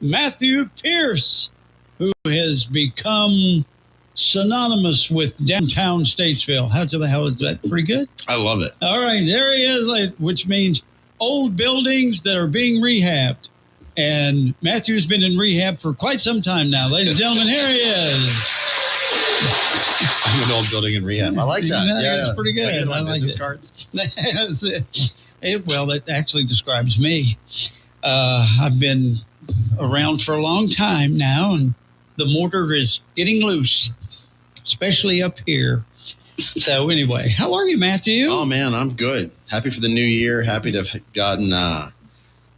Matthew Pierce, who has become synonymous with Downtown Statesville. How the hell is that? Pretty good? I love it. All right, there he is, which means old buildings that are being rehabbed. And Matthew's been in rehab for quite some time now. Ladies and gentlemen, here he is. I'm an old building in rehab. I like that. That's pretty good. I like it. Cards. Well, that actually describes me. I've been around for a long time now, and the mortar is getting loose, especially up here. So anyway, how are you, Matthew? Oh, man, I'm good. Happy for the new year. Happy to have gotten,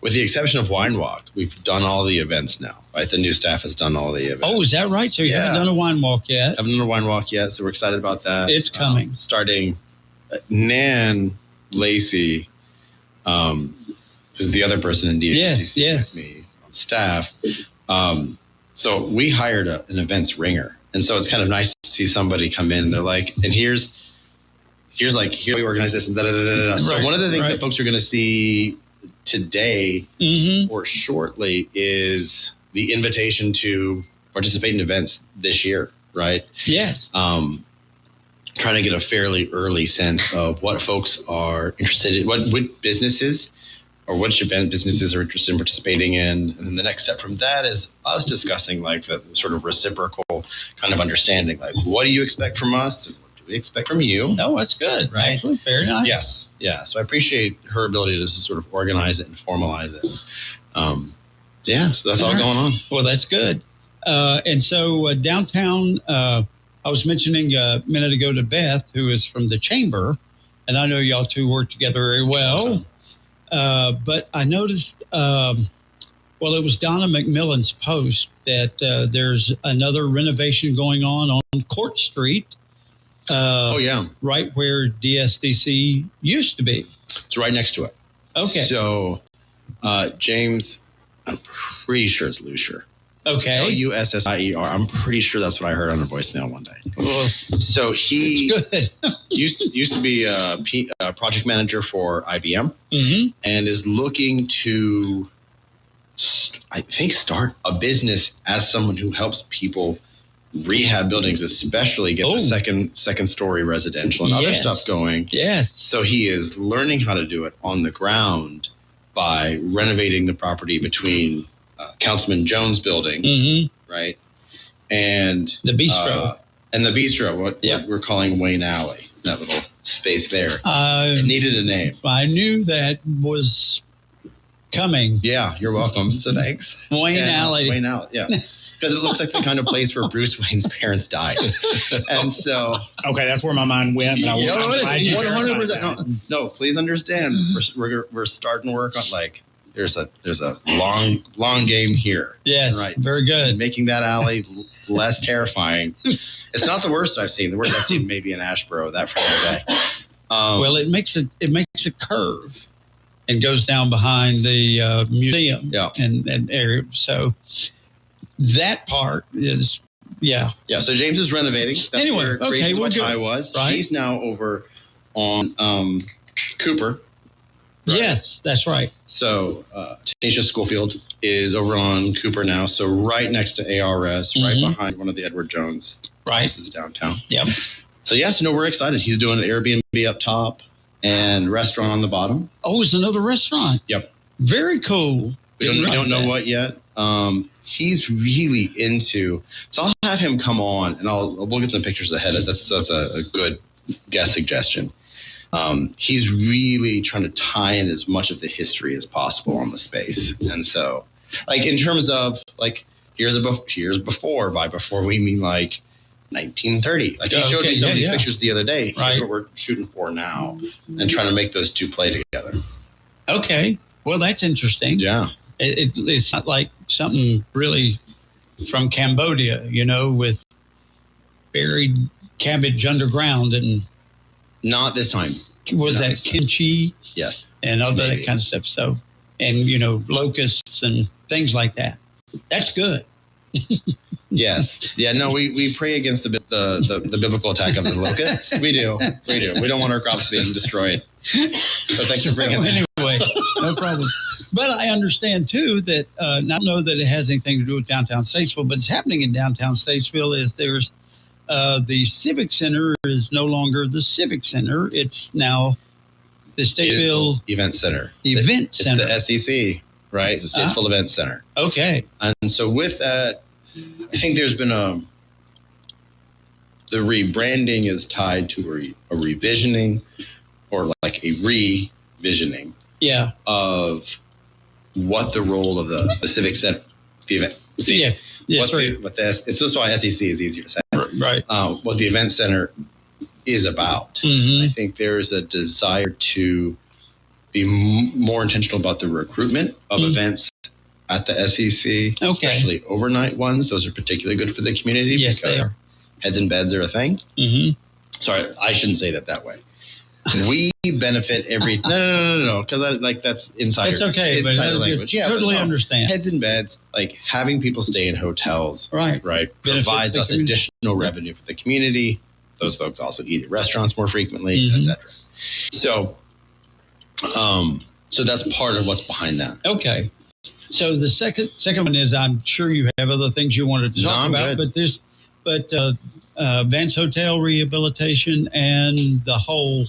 with the exception of Wine Walk, we've done all the events now, right? The new staff has done all the events. Oh, is that right? So you haven't done a Wine Walk yet? Haven't done a Wine Walk yet, so we're excited about that. It's coming. Starting, Nan Lacey, who's the other person in DHTC with me on staff. So we hired an events ringer. And so it's kind of nice to see somebody come in and they're like, and here we organize this and da-da-da-da-da. So one of the things that folks are going to see today or shortly is the invitation to participate in events this year, right? Yes. Trying to get a fairly early sense of what folks are interested in, what businesses or which event businesses are interested in participating in. And then the next step from that is us discussing like the sort of reciprocal kind of understanding, like what do you expect from us? And what do we expect from you? No, that's good. Right. Actually, very nice. Yes. Yeah. So I appreciate her ability to sort of organize it and formalize it. So that's all going on. Well, that's good. And so downtown, I was mentioning a minute ago to Beth, who is from the Chamber, and I know y'all two work together very well. But I noticed, it was Donna McMillan's post that there's another renovation going on Court Street. Right where DSDC used to be. It's right next to it. Okay. So, James, I'm pretty sure it's Lucier. Okay. Lussier. I'm pretty sure that's what I heard on her voicemail one day. Well, so he used to be a project manager for IBM and is looking to, I think, start a business as someone who helps people rehab buildings, especially get the second story residential and other stuff going. Yeah. So he is learning how to do it on the ground by renovating the property between Councilman Jones' building, right, and the bistro, what we're calling Wayne Alley, that little space there. It needed a name. I knew that was coming. Yeah, you're welcome. So thanks. Wayne Alley, yeah. Because it looks like the kind of place where Bruce Wayne's parents died. And so... Okay, that's where my mind went. But 100%. No, please understand. We're starting to work on, like, there's a long game here. Yes, right. Very good. Making that alley less terrifying. It's not the worst I've seen. The worst I've seen maybe in Ashboro, that Friday day. It makes a curve and goes down behind the museum and area. So... that part is, Yeah, so James is renovating. That's where Grace was. Right. She's now over on Cooper. Right? Yes, that's right. So Tanisha Schofield is over on Cooper now. So right next to ARS, right behind one of the Edward Jones. Right. This is downtown. Yep. So we're excited. He's doing an Airbnb up top and restaurant on the bottom. Oh, it's another restaurant. Yep. Very cool. We don't know what yet. He's really into. So I'll have him come on, and we'll get some pictures ahead. That's a good guest suggestion. He's really trying to tie in as much of the history as possible on the space, and so like in terms of like here's before. By before we mean like 1930. Like he showed me some of these pictures the other day. Right. Here's what we're shooting for now, and trying to make those two play together. Okay. Well, that's interesting. Yeah. It's not like something really from Cambodia, with buried cabbage underground and. Not this time. That kimchi? Yes. And all that kind of stuff. So, and locusts and things like that. That's good. Yes. Yeah. No, we pray against the biblical attack of the locusts. We do. We don't want our crops being destroyed. So thanks for bringing that. Anyway, no problem. But I understand, too, that I don't know that it has anything to do with Downtown Statesville, but it's happening in Downtown Statesville is there's the Civic Center is no longer the Civic Center. It's now the Statesville Event Center. It's the SEC, right? It's the Statesville Event Center. Okay. And so with that, I think there's been the rebranding is tied to a revisioning or like a revisioning of what the role of the Civic Center, the event. It's just why SEC is easier to say. Right. What the event center is about. Mm-hmm. I think there is a desire to be more intentional about the recruitment of events at the SEC, especially overnight ones. Those are particularly good for the community. Yes, they are. Heads and beds are a thing. Mm-hmm. Sorry, I shouldn't say that way. We benefit every no, because that's insider. It's okay, but language. Yeah, totally understand. Heads and beds, like having people stay in hotels, right, provides us additional revenue for the community. Those folks also eat at restaurants more frequently, etc. So that's part of what's behind that. Okay. So the second one is, I'm sure you have other things you wanted to talk about, but Vance Hotel rehabilitation and the whole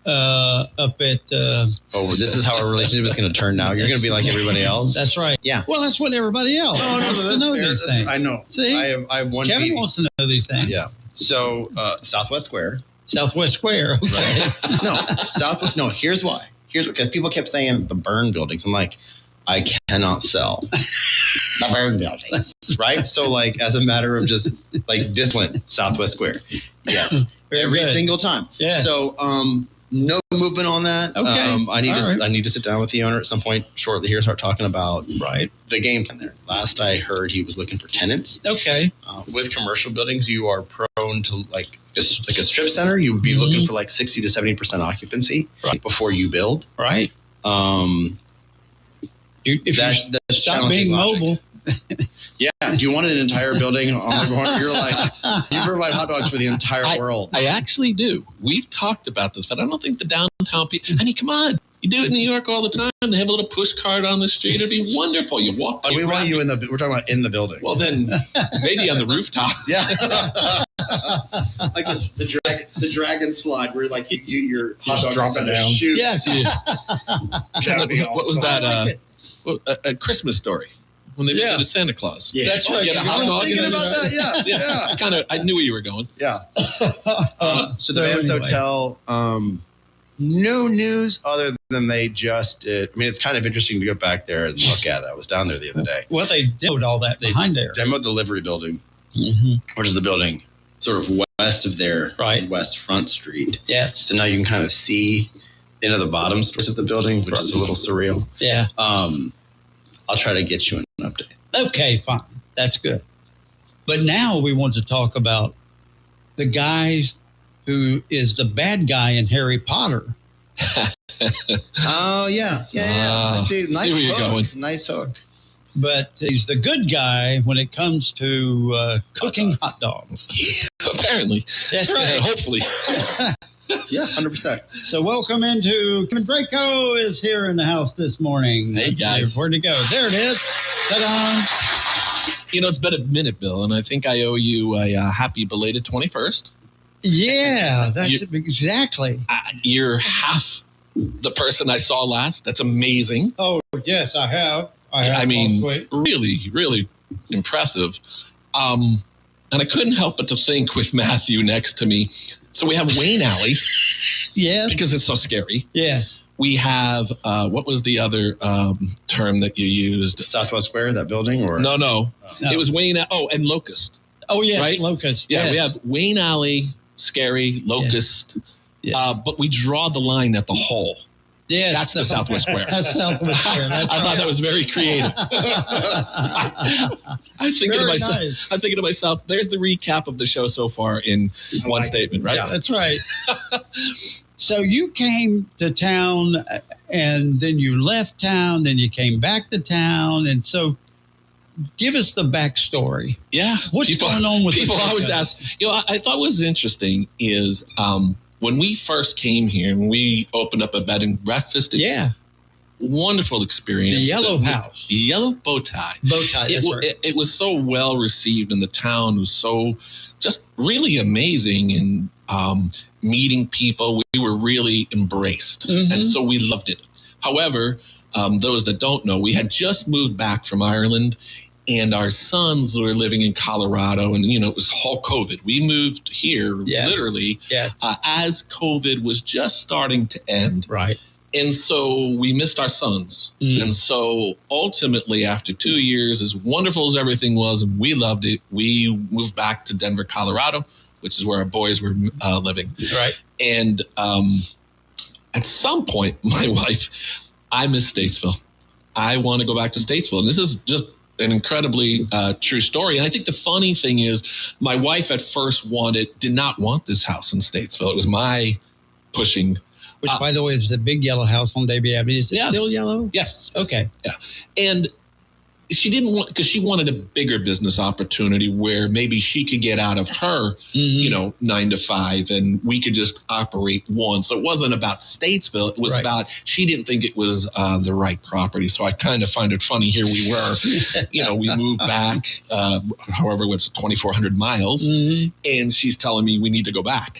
up at. This is how our relationship is going to turn now. You're going to be like everybody else. That's right. Yeah. Well, that's what everybody else wants to know these things. I know. See, I have one. Kevin wants to know these things. Yeah. So Southwest Square. Southwest Square. Right. Southwest. No. Here's why. Because people kept saying the burn buildings. I'm like, I cannot sell the burn buildings. Right. So like, as a matter of just like discipline, Southwest Square. Yes. Every single time. Yeah. So no movement on that. Okay. I need to sit down with the owner at some point shortly here, start talking about the game plan there. Last I heard, he was looking for tenants. Okay. With commercial buildings, you are prone to like a strip center. You would be looking for like 60 to 70% occupancy before you build. Right. That's stop being mobile. Yeah. Do you want an entire building on the ground? You're like, you provide hot dogs for the entire world. I actually do. We've talked about this, but I don't think the downtown people. I mean, come on. You do it in New York all the time. They have a little push cart on the street. It'd be wonderful. You walk by. We want you in the. We're talking about in the building. Well, then maybe on the rooftop. Yeah. Like the dragon slide where like your hot dog drops down. Shoot. Yes. What was that? A Christmas Story. When they visited Santa Claus. Yeah. That's right. I'm thinking about that. Yeah. I knew where you were going. Yeah. So the Vance Hotel, no news other than they just did. I mean, it's kind of interesting to go back there and look at it. I was down there the other day. Well, they demoed all that behind there. Demoed the livery building, which is the building sort of west of their West Front Street. Yeah. So now you can kind of see into the bottom space of the building, which is a little surreal. Yeah. I'll try to get you an update. Okay, fine. That's good. But now we want to talk about the guy who is the bad guy in Harry Potter. Oh, yeah. Yeah. See where you're going. Nice hook. But he's the good guy when it comes to cooking hot dogs. Yeah, apparently. That's right. Hopefully. Yeah, 100%. So welcome into Kevin Draco is here in the house this morning. Hey, guys. Where'd it go? There it is. Ta-da. You know, it's been a minute, Bill, and I think I owe you a happy belated 21st. Yeah, that's exactly. You're half the person I saw last. That's amazing. Oh, yes, I have. I mean, really, really impressive. And I couldn't help but to think with Matthew next to me. So we have Wayne Alley. Yes. Because it's so scary. Yes. We have, what was the other term that you used? Southwest Square, that building? Or No. It was Wayne. Oh, and Locust. Oh, yes. Right? Locust. Yeah, yes. we have Wayne Alley, scary, Locust. Yes. But we draw the line at the hole. Yes. That's the Southwest Square. That's Southwest Square. I thought that was very creative. I'm thinking to myself, there's the recap of the show so far in one statement, right? Yeah, that's right. So you came to town and then you left town, then you came back to town. And so give us the backstory. Yeah. What's going on with people always ask, I thought what was interesting is, when we first came here and we opened up a bed and breakfast, wonderful experience. The yellow house. The yellow bow tie. Bow tie, that's right. It was so well received, and the town was so just really amazing, and meeting people, we were really embraced. And so we loved it. However, those that don't know, we had just moved back from Ireland, and our sons were living in Colorado, and, you know, it was all COVID. We moved here literally as COVID was just starting to end. Right. And so we missed our sons. And so ultimately, after 2 years, as wonderful as everything was, and we loved it, we moved back to Denver, Colorado, which is where our boys were living. Right. And at some point, my wife, I miss Statesville. I want to go back to Statesville. And this is just an incredibly true story. And I think the funny thing is, my wife at first did not want this house in Statesville. It was my pushing. Which, by the way, is the big yellow house on Davie Avenue. Is it still yellow? Yes. Okay. Yeah. And she didn't want, because she wanted a bigger business opportunity where maybe she could get out of her, 9 to 5, and we could just operate one. So it wasn't about Statesville. It was about, she didn't think it was the right property. So I kind of find it funny. Here we were, we moved back, however, it's 2,400 miles, and she's telling me we need to go back.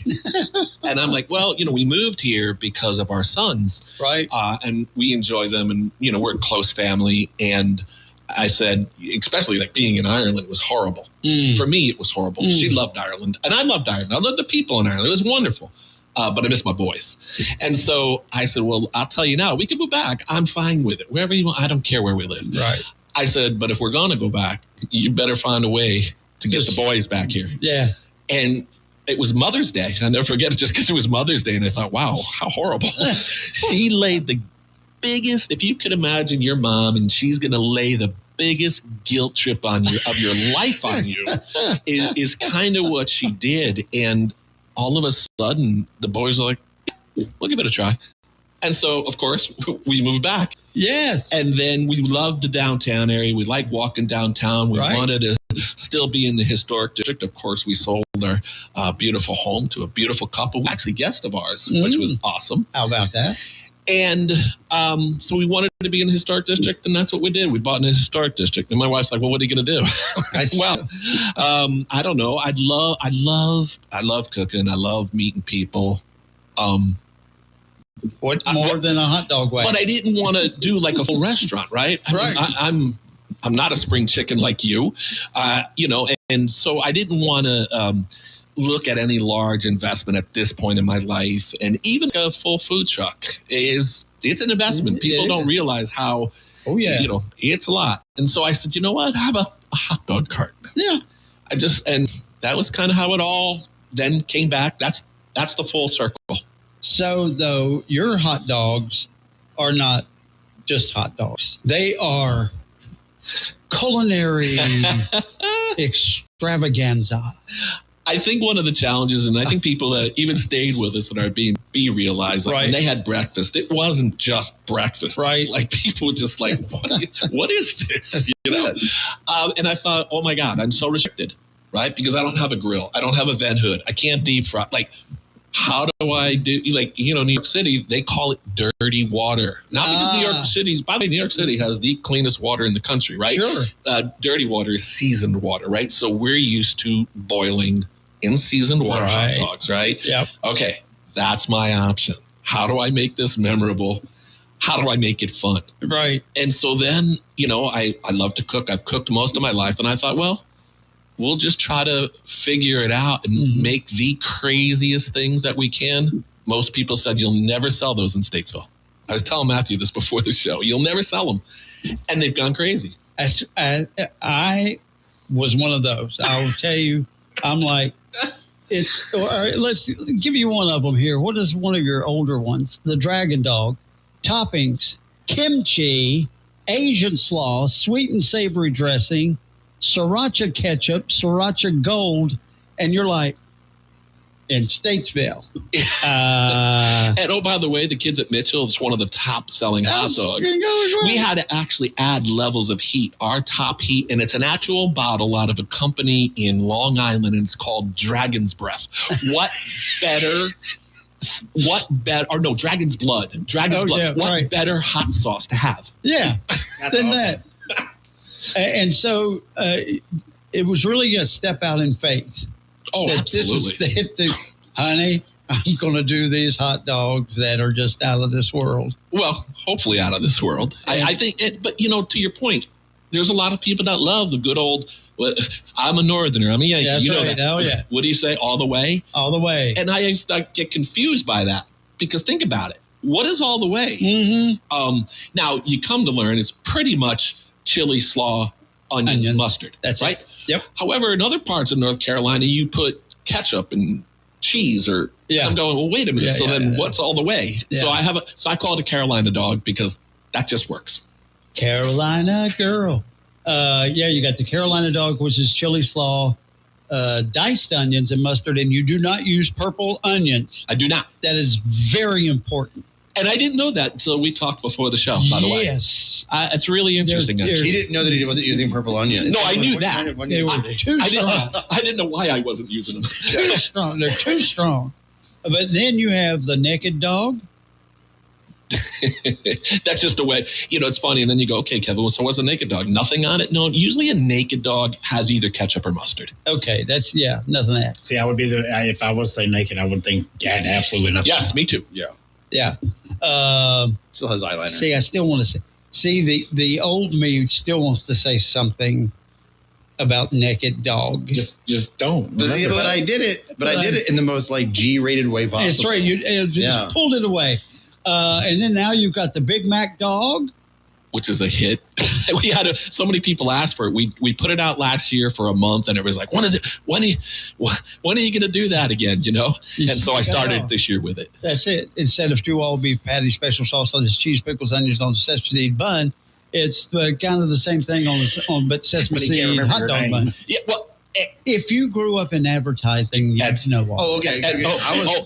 And I'm like, well, we moved here because of our sons. Right. And we enjoy them, and, we're a close family. And I said, especially like being in Ireland was horrible. For me, it was horrible. She loved Ireland, and I loved Ireland. I loved the people in Ireland. It was wonderful, but I missed my boys. And so I said, well, I'll tell you now, we can move back. I'm fine with it. Wherever you want, I don't care where we live. Right. I said, but if we're going to go back, you better find a way to get the boys back here. Yeah. And it was Mother's Day. I'll never forget it, just because it was Mother's Day, and I thought, wow, how horrible. She laid the biggest, if you could imagine your mom, and she's going to lay the biggest guilt trip on you of your life on you, is kind of what she did. And all of a sudden, the boys are like, we'll give it a try. And so, of course, we moved back. Yes. And then we loved the downtown area. We liked walking downtown. We wanted to still be in the historic district. Of course, we sold our beautiful home to a beautiful couple, actually guest of ours, which was awesome. How about that? And so we wanted to be in the historic district, and that's what we did. We bought in the historic district. And my wife's like, well, what are you going to do? Well, I don't know. I love cooking. I love meeting people. What more than a hot dog wagon? But I didn't want to do like a full restaurant, right? I'm not a spring chicken like you, and so I didn't want to look at any large investment at this point in my life. And even a full food truck it's an investment. People don't realize how, it's a lot. And so I said, you know what? Have a hot dog cart. Yeah. And that was kind of how it all then came back. That's the full circle. So, though, your hot dogs are not just hot dogs. They are culinary extravaganza. I think one of the challenges, and I think people that even stayed with us at our B&B realized, when they had breakfast, it wasn't just breakfast. Right. Like, people were just like, what is this? And I thought, oh, my God, I'm so restricted, right? Because I don't have a grill. I don't have a vent hood. I can't deep fry. Like, how do I do, New York City, they call it dirty water. Not because New York City has the cleanest water in the country, right? Sure. Dirty water is seasoned water, right? So we're used to boiling in seasoned water hot dogs, right? Yep. Okay, that's my option. How do I make this memorable? How do I make it fun? Right. And so then, I love to cook. I've cooked most of my life, and I thought, well, we'll just try to figure it out and make the craziest things that we can. Most people said you'll never sell those in Statesville. I was telling Matthew this before the show. You'll never sell them. And they've gone crazy. I was one of those. I will tell you, I'm like, all right, let's give you one of them here. What is one of your older ones? The Dragon Dog. Toppings, kimchi, Asian slaw, sweet and savory dressing, sriracha ketchup, sriracha gold, and you're like, in Statesville. And oh, by the way, the kids at Mitchell, it's one of the top selling hot dogs. We had to actually add levels of heat, our top heat, and it's an actual bottle out of a company in Long Island, and it's called Dragon's Breath. What better Dragon's Blood. Dragon's Blood. Yeah, what right. better hot sauce to have? Yeah, than that. And so it was really a step out in faith. Oh, absolutely. Honey, I'm going to do these hot dogs that are just out of this world. Well, hopefully out of this world. I think but to your point, there's a lot of people that love the good old, I'm a Northerner, I'm a Yankee. That's right. That. Oh, yeah. What do you say? All the way? All the way. And I get confused by that because think about it. What is all the way? Mm-hmm. Now, you come to learn it's pretty much chili, slaw, onions, mustard. That's right. Yep. However, in other parts of North Carolina, you put ketchup and cheese or I'm going, well, wait a minute. What's all the way? Yeah. So I call it a Carolina dog because that just works. Carolina girl. You got the Carolina dog, which is chili slaw, diced onions and mustard, and you do not use purple onions. I do not. That is very important. And I didn't know that until we talked before the show, by the way. Yes. It's really interesting. He didn't know that he wasn't using purple onions. No, I knew that. They were too strong. I didn't know why I wasn't using them. Too strong. They're too strong. But then you have the naked dog. That's just a way. It's funny. And then you go, okay, Kevin, so what's a naked dog? Nothing on it? No, usually a naked dog has either ketchup or mustard. Okay, nothing else. See, I would be if I was say naked, I would think absolutely nothing. Yes, me too. Yeah. Still has eyeliner. See, I still want to say. See, the old me still wants to say something about naked dogs. Just don't. But I did it. But I did it in the most G-rated way possible. That's right. You just pulled it away. And then now you've got the Big Mac dog, which is a hit. We had so many people ask for it. We put it out last year for a month, and it was like, when is it? When are you going to do that again? And so I started this year with it. That's it. Instead of 2 all beef patty, special sauce, lettuce, cheese, pickles, onions on the sesame seed bun, it's kind of the same thing on sesame seed hot dog bun. Yeah, well. If you grew up in advertising, you'd know why. Oh, okay.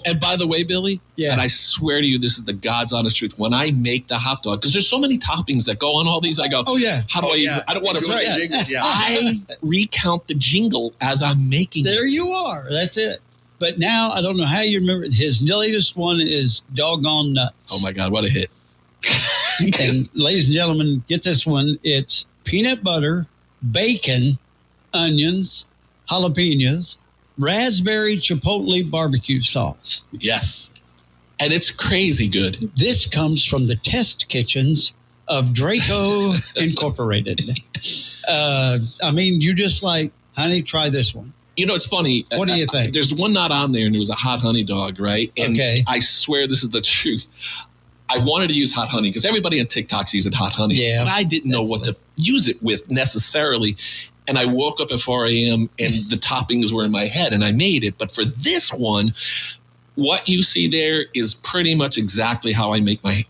And by the way, Billy, and I swear to you, this is the God's honest truth. When I make the hot dog, because there's so many toppings that go on all these, I go, how do I don't want to forget. I recount the jingle as I'm making it. There you are. That's it. But now, I don't know how you remember it. His latest one is Doggone Nuts. Oh, my God, what a hit. And ladies and gentlemen, get this one. It's peanut butter, bacon, onions, jalapenos, raspberry chipotle barbecue sauce. Yes. And it's crazy good. This comes from the test kitchens of Draco Incorporated. You just honey, try this one. It's funny. What do you think? There's one not on there, and it was a hot honey dog, right? And okay. I swear this is the truth. I wanted to use hot honey because everybody on TikTok's using hot honey. Yeah, but I didn't know what to use it with necessarily. And I woke up at 4 a.m. and the toppings were in my head, and I made it. But for this one, what you see there is pretty much exactly how I make my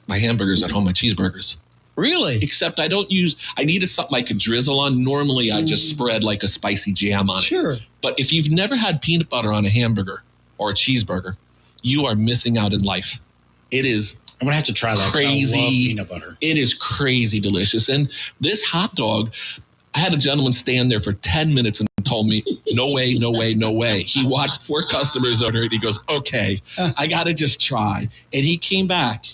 hamburgers at home, my cheeseburgers. Really? Except I needed something I could drizzle on. Normally, I just spread a spicy jam on it. Sure. But if you've never had peanut butter on a hamburger or a cheeseburger, you are missing out in life. It is I'm going to have to try that. Crazy. I love peanut butter. It is crazy delicious. And this hot dog, I had a gentleman stand there for 10 minutes and told me, no way, no way, no way. He watched 4 customers order it. He goes, okay, I got to just try. And he came back,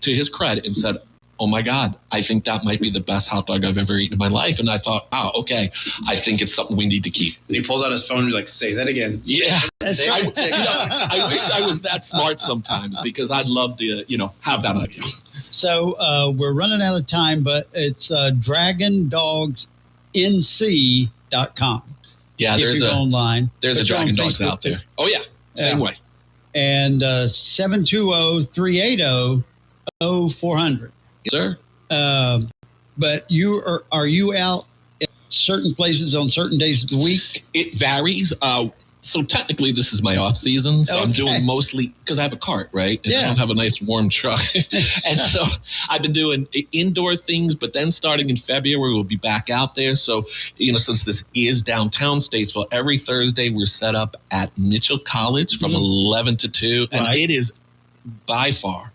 to his credit, and said, oh, my God, I think that might be the best hot dog I've ever eaten in my life. And I thought, okay, I think it's something we need to keep. And he pulls out his phone and he's like, say that again. Yeah. I wish I was that smart sometimes because I'd love to, have that idea. So we're running out of time, but it's DragonDogsNC.com. Yeah, there's online. There's a Dragon Dogs out there. Oh, yeah. Same way. And 720-380-0400. Sir. But are you out at certain places on certain days of the week? It varies. So technically, this is my off season. So okay. I'm doing mostly because I have a cart, right? And I don't have a nice warm truck, and so I've been doing indoor things. But then starting in February, we'll be back out there. So since this is downtown Statesville, every Thursday we're set up at Mitchell College from 11 to 2, and it is by far.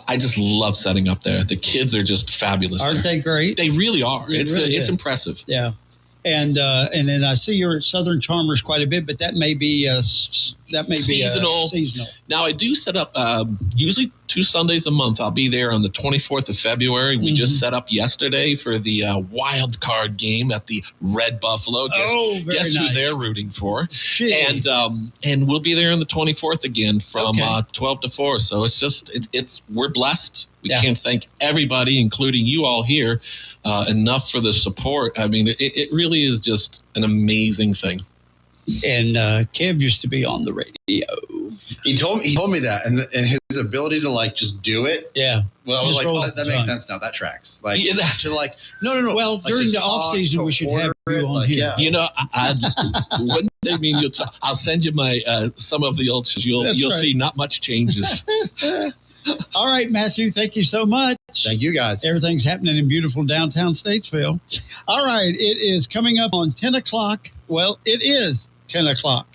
I just love setting up there. The kids are just fabulous. Aren't they great? They really are. It's impressive. Yeah. And then I see you're at Southern Charmers quite a bit, but that may be that may seasonal. Be seasonal. Now, I do set up usually 2 Sundays a month. I'll be there on the 24th of February. We just set up yesterday for the wild card game at the Red Buffalo. Guess who they're rooting for? Shit. And we'll be there on the 24th again from 12 to 4. So it's just we're blessed. We can't thank everybody, including you all here, enough for the support. I mean, it really is just an amazing thing. And Kev used to be on the radio. He told me that, and his ability to like just do it. Yeah. Well, I was like, that makes sense now. That tracks. Like, to like, no. Well, like during the off season, we should have you on here. Yeah. You know, one day, I'll send you my some of the old. You'll see not much changes. All right, Matthew, thank you so much. Thank you, guys. Everything's happening in beautiful downtown Statesville. All right, it is coming up on 10 o'clock. Well, it is 10 o'clock.